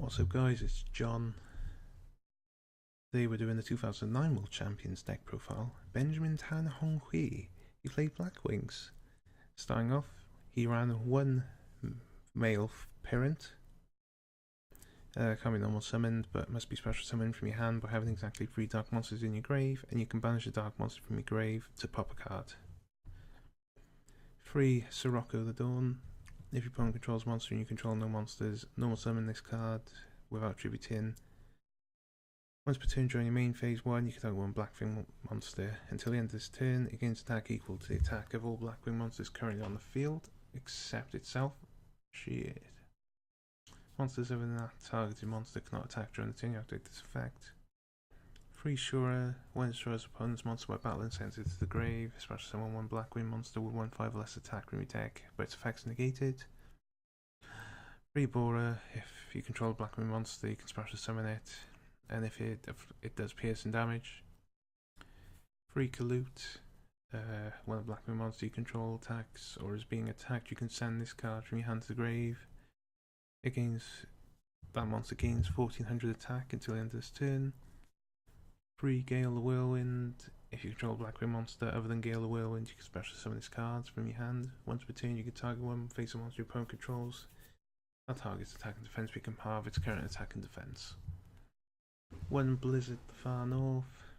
What's up guys, it's John. Today we're doing the 2009 World Champions deck profile. Benjamin Tan Hong Hwee. He played Blackwings. Starting off, he ran one male parent. Can't be normal summoned, but must be special summoned from your hand by having exactly 3 dark monsters in your grave, and you can banish a dark monster from your grave to pop a card. 3 Sirocco the Dawn. If your opponent controls a monster and you control no monsters, normal summon this card without tributing. Once per turn during your main phase 1, you can target one Blackwing monster. Until the end of this turn, it gains attack equal to the attack of all Blackwing monsters currently on the field, except itself. Shit. Monsters other than that targeted monster cannot attack during the turn you activate this effect. 3 Shura. When it destroys opponent's monster by battle and sends it to the grave, special summon one Blackwing monster with 1/5 or less attack from your deck, but its effects negated. 3 Bora. If you control a Blackwing monster, you can special summon it, and if it does piercing damage. 3 Kalute. When a Blackwing monster you control attacks or is being attacked, you can send this card from your hand to the grave. That monster gains 1400 attack until the end of this turn. 3 Gale the Whirlwind. If you control a Blackwing monster other than Gale the Whirlwind, you can special summon this card from your hand. Once per turn, you can target one face a monster your opponent controls. That target's attack and defense become half its current attack and defense. 1 Blizzard the Far North.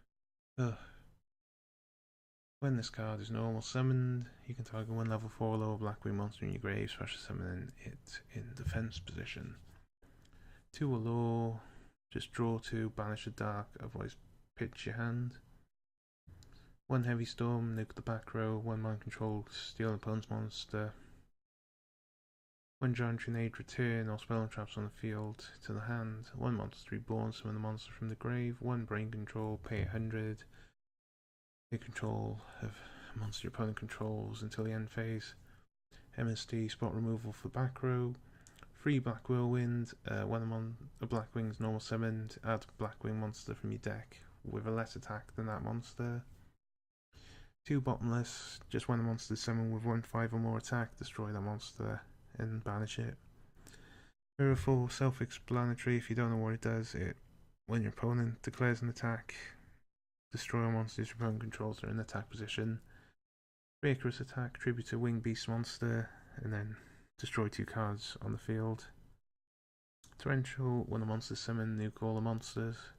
When this card is normal summoned, you can target one level 4 or lower Blackwing monster in your grave, special summoning it in defense position. 2 Allure. Just draw 2, banish a dark, otherwise pitch your hand. 1 Heavy Storm, nuke the back row. 1 mind control, steal an opponent's monster. 1 Giant Grenade, return all spell and traps on the field to the hand. 1 monster reborn, summon the monster from the grave. 1 Brain Control, pay 100. Take control of a monster your opponent controls until the end phase. MSD, spot removal for back row. 3 Black Whirlwind. When a Blackwing's normal summoned, add a Blackwing monster from your deck with a less attack than that monster. 2 Bottomless. Just when a monster is summoned with 1/5 or more attack, destroy that monster and banish it. Mirror 4, self-explanatory. If you don't know what it does, when your opponent declares an attack, destroy all monsters your opponent controls that are in attack position. 3 Icarus attack, tribute to Wing Beast monster, and then destroy 2 cards on the field. Torrential, when a monster is summoned, nuke all the monsters.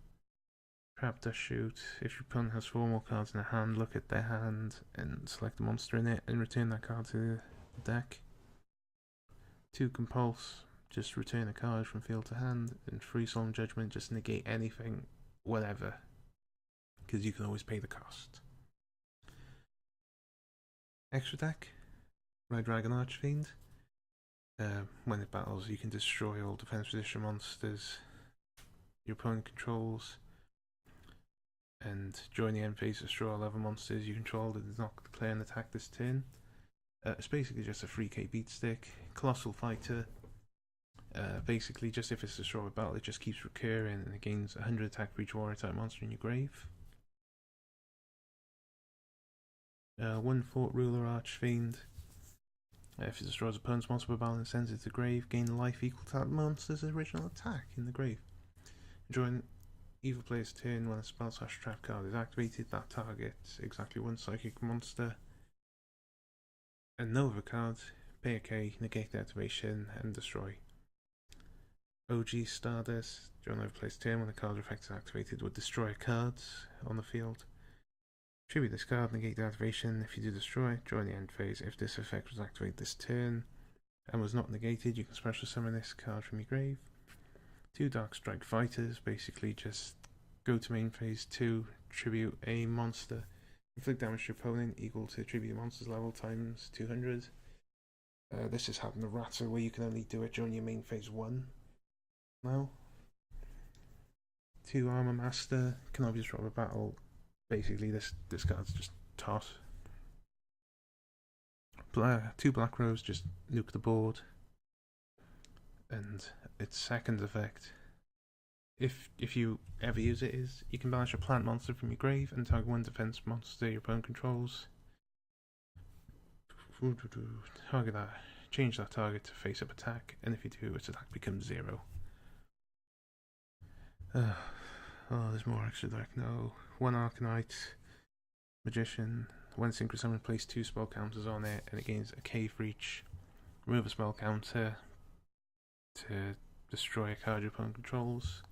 Trap Dust Shoot. If your opponent has 4 more cards in their hand, look at their hand and select the monster in it and return that card to the deck. 2 Compulse. Just return a card from field to hand. And 3 Solemn Judgment. Just negate anything, whatever, because you can always pay the cost. Extra deck. Red Dragon Archfiend. When it battles, you can destroy all defense position monsters your opponent controls, and during the end phase, destroy all other monsters you control that does not declare an attack this turn. It's basically just a 3k beat stick. Colossal Fighter. Basically, just if it's destroyed by battle, it just keeps recurring and it gains 100 attack for each warrior type monster in your grave. 1 Fort Ruler Archfiend. If it destroys opponent's monster by battle and sends it to the grave, gain life equal to that monster's original attack in the grave. During either player's turn, when a spell/trap card is activated, that targets exactly 1 psychic monster and no other cards. Pay a K, negate the activation, and destroy. OG Stardust. During another player's turn, when the card effect is activated, would destroy cards on the field. Tribute this card, negate the activation. If you do destroy, during the end phase, if this effect was activated this turn and was not negated, you can special summon this card from your grave. 2 Dark Strike Fighters. Basically just go to main phase 2, tribute a monster, inflict damage to your opponent equal to tribute monster's level times 200. This is having the Ratter, where you can only do it during your main phase 1 now. 2 Armor Master. Can obviously drop a battle. Basically this card's just toss. 2 Black Rose, just nuke the board. And its second effect, if you ever use it, is you can banish a plant monster from your grave and target 1 defense monster your opponent controls. Target that. Change that target to face up attack, and if you do, its attack becomes 0. Oh, there's more extra deck. No. 1 Arcanite, Magician. When synchro summon, place 2 spell counters on it, and it gains a K for each. Remove a spell counter to destroy a card your opponent controls.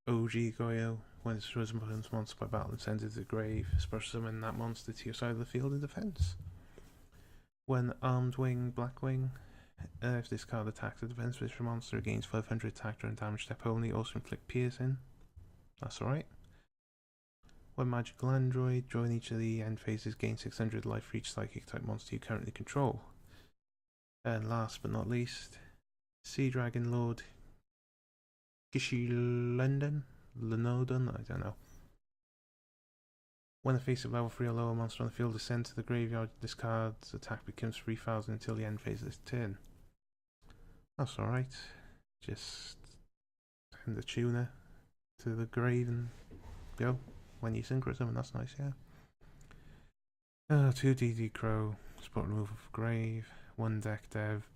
OG Goyo. When it destroys an opponent's monster by battle and sends it to the grave, special summon that monster to your side of the field in defense. When Armed Wing, Blackwing. If this card attacks a defense position monster, it gains 500 attack during damage step only, also inflict piercing. That's alright. When Magical Android, join each of the end phases, gain 600 life for each psychic type monster you currently control. And last but not least, Sea Dragon Lord Gishilendan? Lenodon? I don't know. When the face of level 3 or lower monster on the field is sent to the graveyard, this card's attack becomes 3000 until the end phase of this turn. That's alright. Just send the tuner to the grave and go. When you synchro summon, that's nice, yeah. 2 DD Crow, spot removal for grave, 1 deck dev.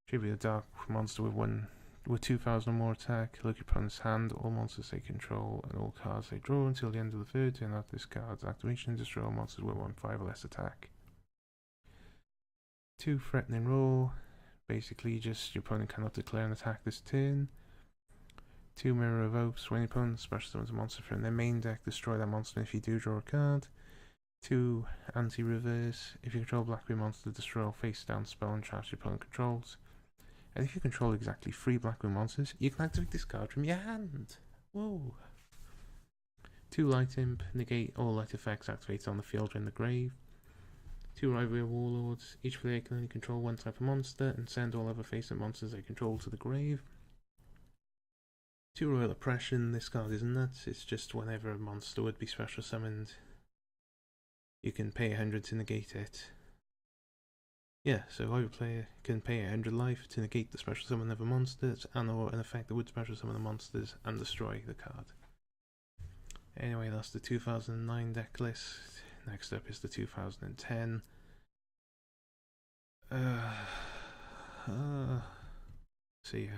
Should be a dark monster with 2000 or more attack. Look your opponent's hand, all monsters they control, and all cards they draw until the end of the third turn after this card's activation. Destroy all monsters with 1/5 or less attack. 2 Threatening Roar. Basically, just your opponent cannot declare an attack this turn. 2 Mirror of Oaths. When your opponent special summons a monster from their main deck, destroy that monster if you do draw a card. 2 Anti-Reverse. If you control Blackwing monster, destroy all face-down spell and traps your opponent controls. And if you control exactly 3 Blackwing monsters, you can activate this card from your hand. Whoa. 2 Light Imp. Negate all light effects activated on the field or in the grave. 2 Rivalry Warlords. Each player can only control 1 type of monster and send all other face-up monsters they control to the grave. 2 Royal Oppression. This card is nuts. It's just whenever a monster would be special summoned, you can pay 100 to negate it. Yeah, so either player can pay 100 life to negate the special summon of a monster, and or an effect that would special summon the monsters and destroy the card. Anyway, that's the 2009 deck list. Next up is the 2010. See ya.